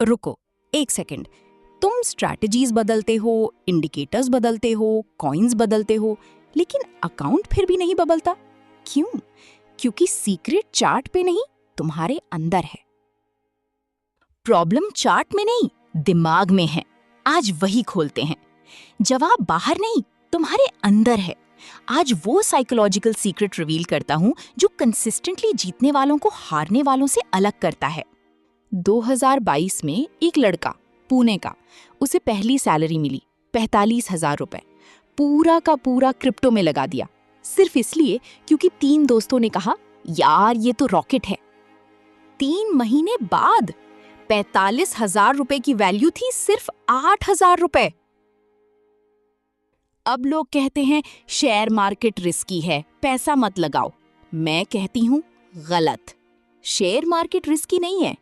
रुको, एक सेकंड। तुम स्ट्रैटेजीज बदलते हो, इंडिकेटर्स बदलते हो, कॉइन्स बदलते हो, लेकिन अकाउंट फिर भी नहीं बदलता। क्यों? क्योंकि सीक्रेट चार्ट पे नहीं, तुम्हारे अंदर है। प्रॉब्लम चार्ट में नहीं, दिमाग में है। आज वही खोलते हैं। जवाब बाहर नहीं, तुम्हारे अंदर है। आज वो साइकोलॉजिकल सीक्रेट रिवील करता हूं जो कंसिस्टेंटली जीतने वालों को हारने वालों से अलग करता है। 2022 में एक लड़का, पुणे का, उसे पहली सैलरी मिली 45,000 रुपए। पूरा का पूरा क्रिप्टो में लगा दिया, सिर्फ इसलिए क्योंकि 3 दोस्तों ने कहा यार ये तो रॉकेट है। 3 महीने बाद 45,000 रुपए की वैल्यू थी सिर्फ 8,000 रुपए। अब लोग कहते हैं शेयर मार्केट रिस्की है, पैसा मत लगाओ। मैं कहती हूं गलत। शेयर मार्केट रिस्की नहीं है,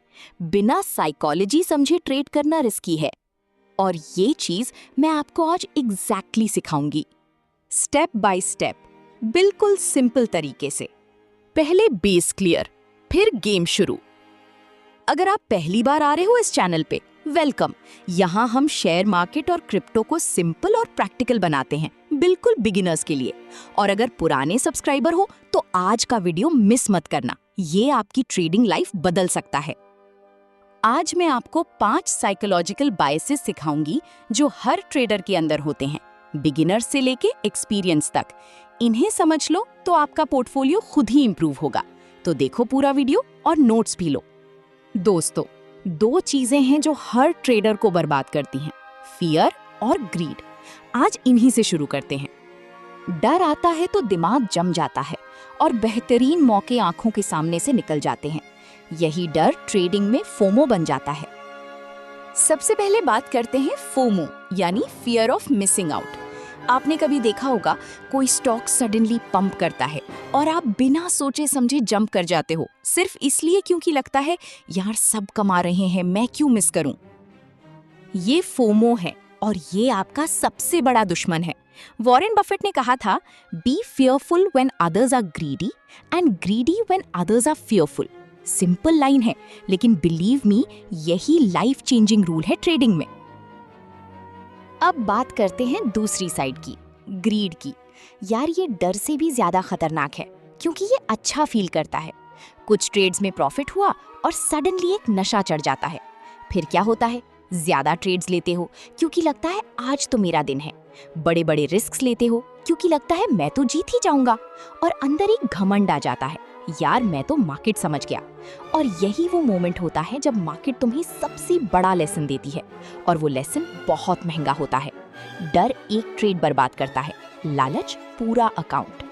बिना साइकोलॉजी समझे ट्रेड करना रिस्की है। और ये चीज मैं आपको आज एग्जैक्टली सिखाऊंगी, स्टेप बाय स्टेप, बिल्कुल सिंपल तरीके से। पहले बेस क्लियर, फिर गेम शुरू। अगर आप पहली बार आ रहे हो इस चैनल पे, वेलकम। यहाँ हम शेयर मार्केट और क्रिप्टो को सिंपल और प्रैक्टिकल बनाते हैं, बिल्कुल बिगिनर्स के लिए। और अगर पुराने सब्सक्राइबर हो तो आज का वीडियो मिस मत करना, ये आपकी ट्रेडिंग लाइफ बदल सकता है। आज मैं आपको 5 साइकोलॉजिकल बायसेस सिखाऊंगी जो हर ट्रेडर के अंदर होते हैं, बिगिनर से लेके एक्सपीरियंस तक। इन्हें समझ लो तो आपका पोर्टफोलियो खुद ही इंप्रूव होगा। तो देखो पूरा वीडियो और नोट्स भी लो। दोस्तों, 2 चीजें हैं जो हर ट्रेडर को बर्बाद करती हैं, फियर और ग्रीड। आज इन्हीं से शुरू करते हैं। डर आता है तो दिमाग जम जाता है और बेहतरीन मौके आंखों के सामने से निकल जाते हैं। यही डर ट्रेडिंग में फोमो बन जाता है। सबसे पहले बात करते हैं फोमो, यानी फियर ऑफ मिसिंग आउट। आपने कभी देखा होगा कोई स्टॉक सडनली पंप करता है और आप बिना सोचे समझे जंप कर जाते हो, सिर्फ इसलिए क्योंकि लगता है यार सब कमा रहे हैं, मैं क्यों मिस करूं। ये फोमो है और ये आपका सबसे बड़ा दुश्मन है। वॉरेन बफेट ने कहा था, be fearful when others are greedy and greedy when others are fearful. Simple line है, लेकिन बिलीव मी, यही लाइफ चेंजिंग रूल है ट्रेडिंग में। अब बात करते हैं दूसरी साइड की, ग्रीड की। यार ये डर से भी ज्यादा खतरनाक है, क्योंकि ये अच्छा फील करता है। कुछ ट्रेड्स में प्रॉफिट हुआ और सडनली एक नशा चढ़ जाता है। फिर क्या होता है, ज्यादा ट्रेड्स लेते हो क्योंकि लगता है आज तो मेरा दिन है। बड़े बड़े रिस्क्स लेते हो क्योंकि लगता है मैं तो जीत ही जाऊंगा। और अंदर एक घमंड आ जाता है, यार मैं तो मार्केट समझ गया। और यही वो मोमेंट होता है जब मार्केट तुम्हें सबसे बड़ा लेसन देती है, और वो लेसन बहुत महंगा होता है। डर एक ट्रेड बर्बाद करता है, लालच पूरा अकाउंट।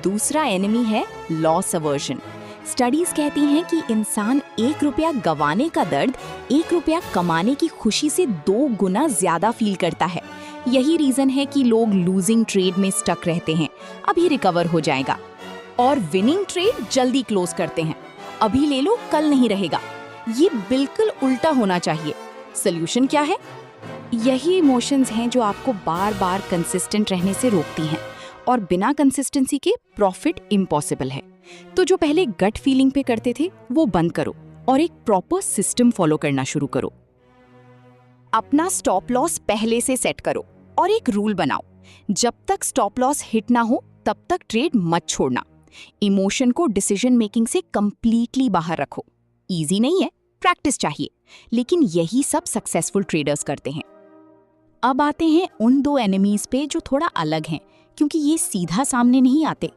दूसरा एनिमी है लॉस अवर्जन। स्टडीज कहती हैं कि इंसान 1 रुपया गंवाने का दर्द 1 रुपया कमाने की खुशी से 2 गुना ज्यादा फील करता है। यही रीजन है कि लोग लूजिंग ट्रेड में स्टक रहते हैं, अभी रिकवर हो जाएगा। और विनिंग ट्रेड जल्दी क्लोज करते हैं, अभी ले लो कल नहीं रहेगा। ये बिल्कुल उल्टा होना चाहिए। सोल्यूशन क्या है? यही इमोशंस हैं जो आपको बार बार कंसिस्टेंट रहने से रोकती हैं, और बिना कंसिस्टेंसी के प्रॉफिट इम्पॉसिबल है। तो जो पहले गट फीलिंग पे करते थे वो बंद करो और एक प्रॉपर सिस्टम फॉलो करना शुरू करो। अपना स्टॉप लॉस पहले से सेट करो और एक रूल बनाओ, जब तक स्टॉप लॉस हिट ना हो तब तक ट्रेड मत छोड़ना। इमोशन को डिसीजन मेकिंग से कंप्लीटली बाहर रखो। इजी नहीं है, प्रैक्टिस चाहिए, लेकिन यही सब सक्सेसफुल ट्रेडर्स करते हैं। अब आते हैं उन 2 एनिमीज पे जो थोड़ा अलग हैं, क्योंकि ये सीधा सामने नहीं आते।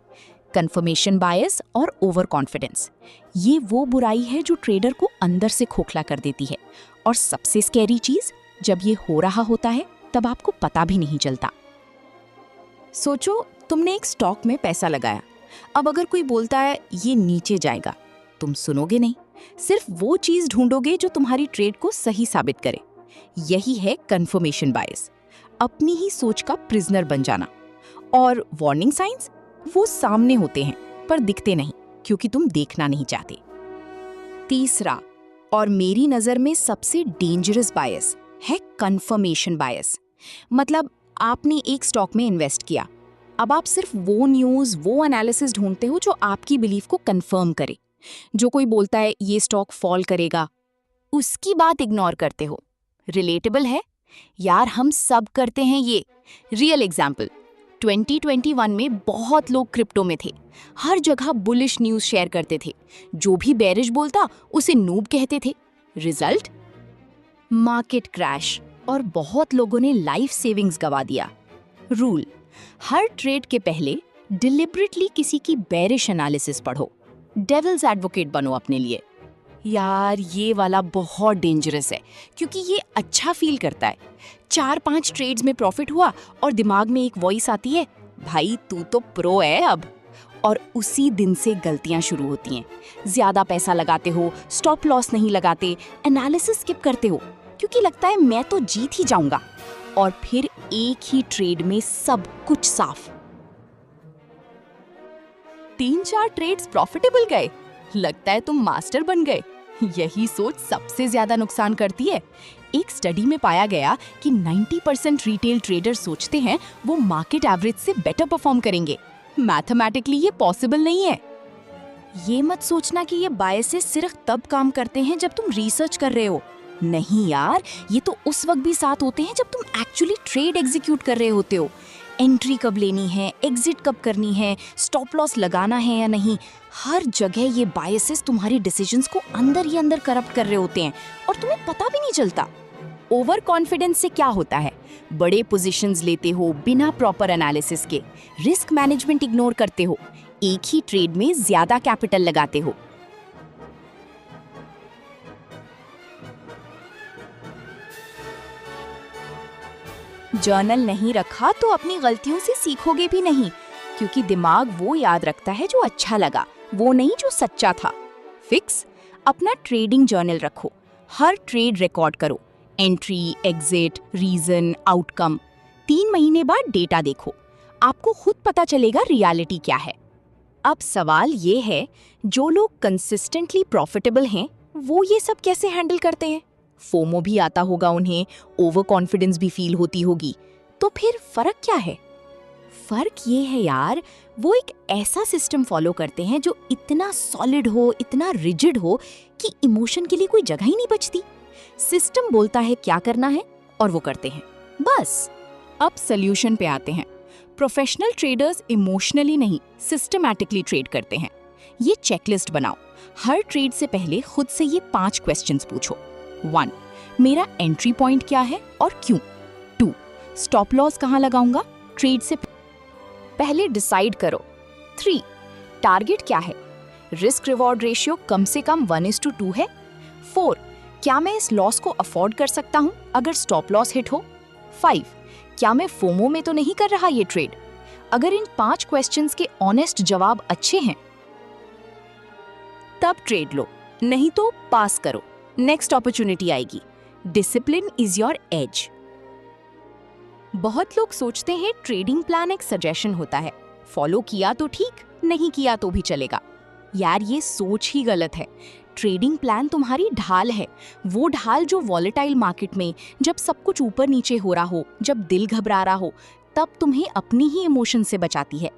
कंफर्मेशन बायस और ओवर कॉन्फिडेंस। ये वो बुराई है जो ट्रेडर को अंदर से खोखला कर देती है। और सबसे स्कैरी चीज, जब ये हो रहा होता है तब आपको पता भी नहीं चलता। सोचो तुमने एक स्टॉक में पैसा लगाया, अब अगर कोई बोलता है ये नीचे जाएगा, तुम सुनोगे नहीं, सिर्फ वो चीज ढूंढोगे जो तुम्हारी ट्रेड को सही साबित करे। यही है कंफर्मेशन बायस, अपनी ही सोच का प्रिजनर बन जाना। और वार्निंग साइंस, वो सामने होते हैं पर दिखते नहीं, क्योंकि तुम देखना नहीं चाहते। तीसरा और मेरी नजर में सबसे डेंजरस बायस है कंफर्मेशन बायस। मतलब आपने एक स्टॉक में इन्वेस्ट किया, अब आप सिर्फ वो न्यूज़, वो एनालिसिस ढूंढते हो जो आपकी बिलीफ को कंफर्म करे। जो कोई बोलता है ये स्टॉक फॉल करेगा, उसकी बात इग्नोर करते हो। रिलेटेबल है यार, हम सब करते हैं ये। रियल एग्जाम्पल, 2021 में बहुत लोग क्रिप्टो में थे। हर जगह बुलिश न्यूज़ शेयर करते थे। जो भी बेरिश बोलता उसे नूब कहते थे। रिजल्ट, मार्केट क्रैश और बहुत लोगों ने लाइफ सेविंग्स गवा दिया। रूल, हर ट्रेड के पहले डिलिबरेटली किसी की बेरिश एनालिसिस पढ़ो। डेविल्स एडवोकेट बनो अपने लिए। यार ये वाला बहुत डेंजरस है क्योंकि ये अच्छा फील करता है। 4-5 ट्रेड्स में प्रॉफिट हुआ और दिमाग में एक वॉइस आती है, भाई तू तो प्रो है अब। और उसी दिन से गलतियां शुरू होती हैं। ज्यादा पैसा लगाते हो, स्टॉप लॉस नहीं लगाते, एनालिसिस स्किप करते हो क्योंकि लगता है मैं तो जीत ही जाऊंगा। और फिर एक ही ट्रेड में सब कुछ साफ। 3-4 ट्रेड्स प्रॉफिटेबल गए, लगता है तुम मास्टर बन गए। यही सोच सबसे ज्यादा नुकसान करती है। एक स्टडी में पाया गया कि 90% रिटेल ट्रेडर सोचते हैं वो मार्केट एवरेज से बेटर परफॉर्म करेंगे। मैथमेटिकली ये पॉसिबल नहीं है। ये मत सोचना कि ये बायसेस सिर्फ तब काम करते हैं जब तुम रिसर्च कर रहे हो। नहीं यार, ये तो उस वक्त भी साथ होते हैं जब तुम एक्चुअली ट्रेड एग्जीक्यूट कर रहे होते हो। एंट्री कब लेनी है, एग्जिट कब करनी है, स्टॉप लॉस लगाना है या नहीं, हर जगह ये बायसेस तुम्हारी डिसीजंस को अंदर ही अंदर करप्ट कर रहे होते हैं और तुम्हें पता भी नहीं चलता। ओवर कॉन्फिडेंस से क्या होता है, बड़े पोजीशंस लेते हो बिना प्रॉपर एनालिसिस के, रिस्क मैनेजमेंट इग्नोर करते हो, एक ही ट्रेड में ज्यादा कैपिटल लगाते हो। जर्नल नहीं रखा तो अपनी गलतियों से सीखोगे भी नहीं, क्योंकि दिमाग वो याद रखता है जो अच्छा लगा, वो नहीं जो सच्चा था। फिक्स, अपना ट्रेडिंग जर्नल रखो, हर ट्रेड रिकॉर्ड करो, एंट्री, एग्जिट, रीजन, आउटकम। 3 महीने बाद डेटा देखो, आपको खुद पता चलेगा रियलिटी क्या है। अब सवाल ये है, जो लोग कंसिस्टेंटली प्रॉफिटेबल हैं वो ये सब कैसे हैंडल करते हैं? फोमो भी आता होगा उन्हें, ओवर कॉन्फिडेंस भी फील होती होगी। तो फिर फर्क क्या है? फर्क ये है यार, वो एक ऐसा सिस्टम फॉलो करते हैं जो इतना सॉलिड हो, इतना रिजिड हो कि इमोशन के लिए कोई जगह ही नहीं बचती। सिस्टम बोलता है क्या करना है और वो करते हैं, बस। अब सॉल्यूशन पे आते हैं। प्रोफेशनल ट्रेडर्स इमोशनली नहीं, सिस्टमैटिकली ट्रेड करते हैं। ये चेकलिस्ट बनाओ। हर ट्रेड से पहले खुद से ये 5 क्वेश्चंस पूछो। 1. मेरा एंट्री पॉइंट क्या है और क्यों? 2. स्टॉप लॉस कहाँ लगाऊंगा? ट्रेड से पहले डिसाइड करो। 3. टारगेट क्या है? रिस्क रिवॉर्ड रेशियो कम से कम 1:2 है। 4. क्या मैं इस लॉस को अफोर्ड कर सकता हूँ अगर स्टॉप लॉस हिट हो? 5. क्या मैं फोमो में तो नहीं कर रहा ये ट्रेड? अगर इन 5 क्वेश्चंस के ऑनेस्ट जवाब अच्छे हैं तब ट्रेड लो, नहीं तो पास करो, नेक्स्ट अपॉर्चुनिटी आएगी। Discipline is your age. बहुत लोग सोचते हैं ट्रेडिंग प्लान एक सजेशन होता है, फॉलो किया तो ठीक, नहीं किया तो भी चलेगा। यार ये सोच ही गलत है। ट्रेडिंग प्लान तुम्हारी ढाल है, वो ढाल जो वॉलेटाइल मार्केट में जब सब कुछ ऊपर नीचे हो रहा हो, जब दिल घबरा रहा हो, तब तुम्हें अपनी ही इमोशन से बचाती है।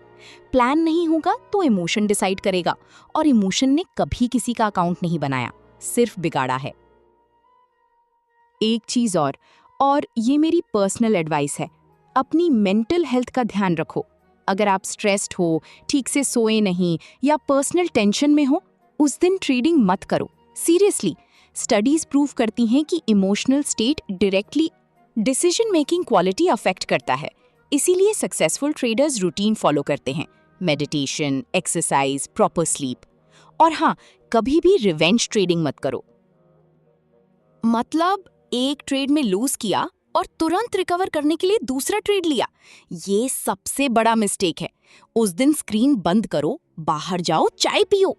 प्लान नहीं होगा तो इमोशन डिसाइड करेगा, और इमोशन ने कभी किसी का अकाउंट नहीं बनाया, सिर्फ बिगाड़ा है। एक चीज और ये मेरी पर्सनल एडवाइस है, अपनी मेंटल हेल्थ का ध्यान रखो। अगर आप स्ट्रेस्ड हो, ठीक से सोए नहीं या पर्सनल टेंशन में हो, उस दिन ट्रेडिंग मत करो। सीरियसली, स्टडीज प्रूव करती हैं कि emotional state directly decision making quality affect करता है। इसीलिए सक्सेसफुल ट्रेडर्स रूटीन फॉलो करते हैं, मेडिटेशन, एक्सरसाइज, प्रॉपर स्लीप। और हाँ, कभी भी रिवेंज ट्रेडिंग मत करो। मतलब एक ट्रेड में लूज किया और तुरंत रिकवर करने के लिए दूसरा ट्रेड लिया, ये सबसे बड़ा मिस्टेक है। उस दिन स्क्रीन बंद करो, बाहर जाओ, चाय पियो।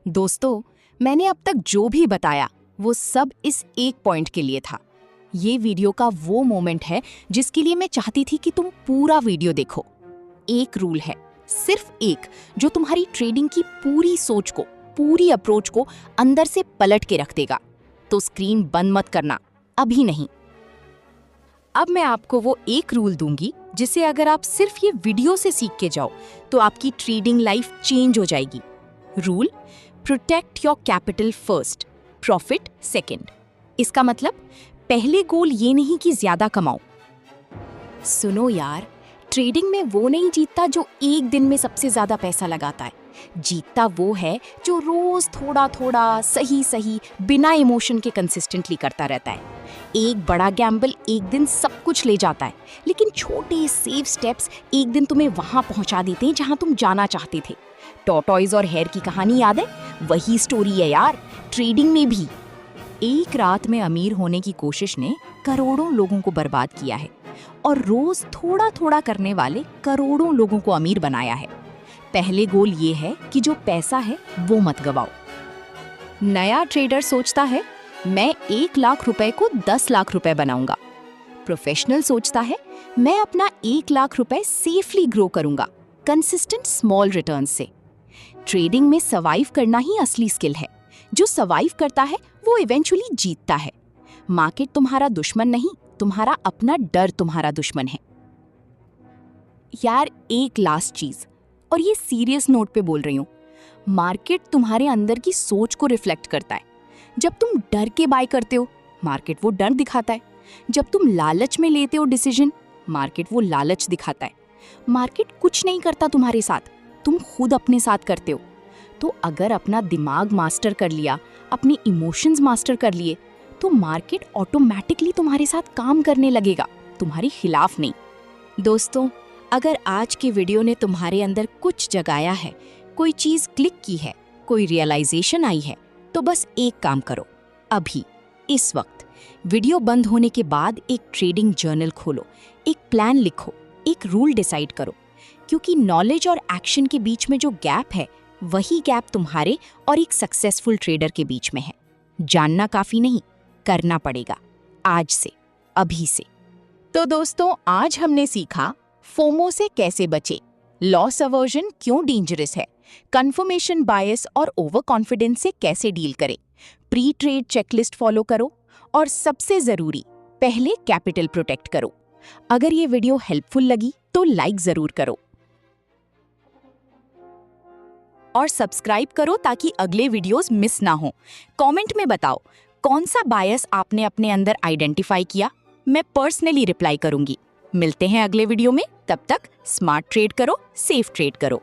दोस्तों, मैंने अब तक जो भी बताया वो सब इस एक पॉइंट के लिए था। ये वीडियो का वो मोमेंट है जिसके लिए मैं चाहती थी कि तुम पूरा वीडियो देखो। एक रूल है, सिर्फ एक, जो तुम्हारी ट्रेडिंग की पूरी सोच को, पूरी अप्रोच को अंदर से पलट के रख देगा। तो स्क्रीन बंद मत करना, अभी नहीं। अब मैं आपको वो एक रूल दूंगी जिसे अगर आप सिर्फ ये वीडियो से सीख के जाओ तो आपकी ट्रेडिंग लाइफ चेंज हो जाएगी। Rule, protect your capital first, profit second. इसका मतलब पहले गोल ये नहीं कि ज्यादा कमाओ। सुनो यार, ट्रेडिंग में वो नहीं जीतता जो एक दिन में सबसे ज्यादा पैसा लगाता है। जीतता वो है जो रोज थोड़ा थोड़ा सही सही बिना इमोशन के कंसिस्टेंटली करता रहता है। एक बड़ा गैम्बल एक दिन सब कुछ ले जाता है, लेकिन छोटे सेफ स्टेप्स एक दिन तुम्हें वहां पहुंचा देते हैं जहां तुम जाना चाहते थे। टॉर्टॉइज और हेयर की कहानी याद है? वही स्टोरी है यार ट्रेडिंग में भी। एक रात में अमीर होने की कोशिश ने करोड़ों लोगों को बर्बाद किया है, और रोज थोड़ा थोड़ा करने वाले करोड़ों लोगों को अमीर बनाया है। पहले गोल ये है कि जो पैसा है वो मत गवाओ। नया ट्रेडर सोचता है मैं 1 लाख रुपए को 10 लाख रुपए बनाऊंगा। प्रोफेशनल सोचता है मैं अपना 1 लाख रुपए सेफली ग्रो करूंगा, कंसिस्टेंट स्मॉल रिटर्न से। ट्रेडिंग में सर्वाइव करना ही असली स्किल है। जो सर्वाइव करता है वो इवेंचुअली जीतता है। मार्केट तुम्हारा दुश्मन नहीं, तुम्हारा अपना डर तुम्हारा दुश्मन है। यार एक लास्ट चीज, और ये सीरियस नोट पे बोल रही हूँ, मार्केट तुम्हारे अंदर की सोच को रिफ्लेक्ट करता है। जब तुम डर के बाय करते हो, मार्केट वो डर दिखाता है। जब तुम लालच में लेते हो डिसीजन, मार्केट वो लालच दिखाता है। मार्केट कुछ नहीं करता तुम्हारे साथ, तुम खुद अपने साथ करते हो। तो अगर अपना दिमाग मास्टर कर लिया, अपने इमोशंस मास्टर कर लिए, तो मार्केट ऑटोमेटिकली तुम्हारे साथ काम करने लगेगा, तुम्हारे खिलाफ नहीं। दोस्तों, अगर आज के वीडियो ने तुम्हारे अंदर कुछ जगाया है, कोई चीज क्लिक की है, कोई रियलाइजेशन आई है, तो बस एक काम करो। अभी इस वक्त वीडियो बंद होने के बाद एक ट्रेडिंग जर्नल खोलो, एक प्लान लिखो, एक रूल डिसाइड करो। क्योंकि नॉलेज और एक्शन के बीच में जो गैप है, वही गैप तुम्हारे और एक सक्सेसफुल ट्रेडर के बीच में है। जानना काफी नहीं, करना पड़ेगा, आज से, अभी से। तो दोस्तों, आज हमने सीखा फोमो से कैसे बचे, लॉस अवर्जन क्यों डेंजरस है, कंफर्मेशन बायस और ओवर कॉन्फिडेंस से कैसे डील करें, प्री ट्रेड चेकलिस्ट फॉलो करो, और सबसे जरूरी, पहले कैपिटल प्रोटेक्ट करो। अगर ये वीडियो हेल्पफुल लगी तो लाइक जरूर करो और सब्सक्राइब करो ताकि अगले वीडियोस मिस ना हो। कमेंट में बताओ कौन सा बायस आपने अपने अंदर आइडेंटिफाई किया, मैं पर्सनली रिप्लाई करूंगी। मिलते हैं अगले वीडियो में, तब तक स्मार्ट ट्रेड करो, सेफ ट्रेड करो।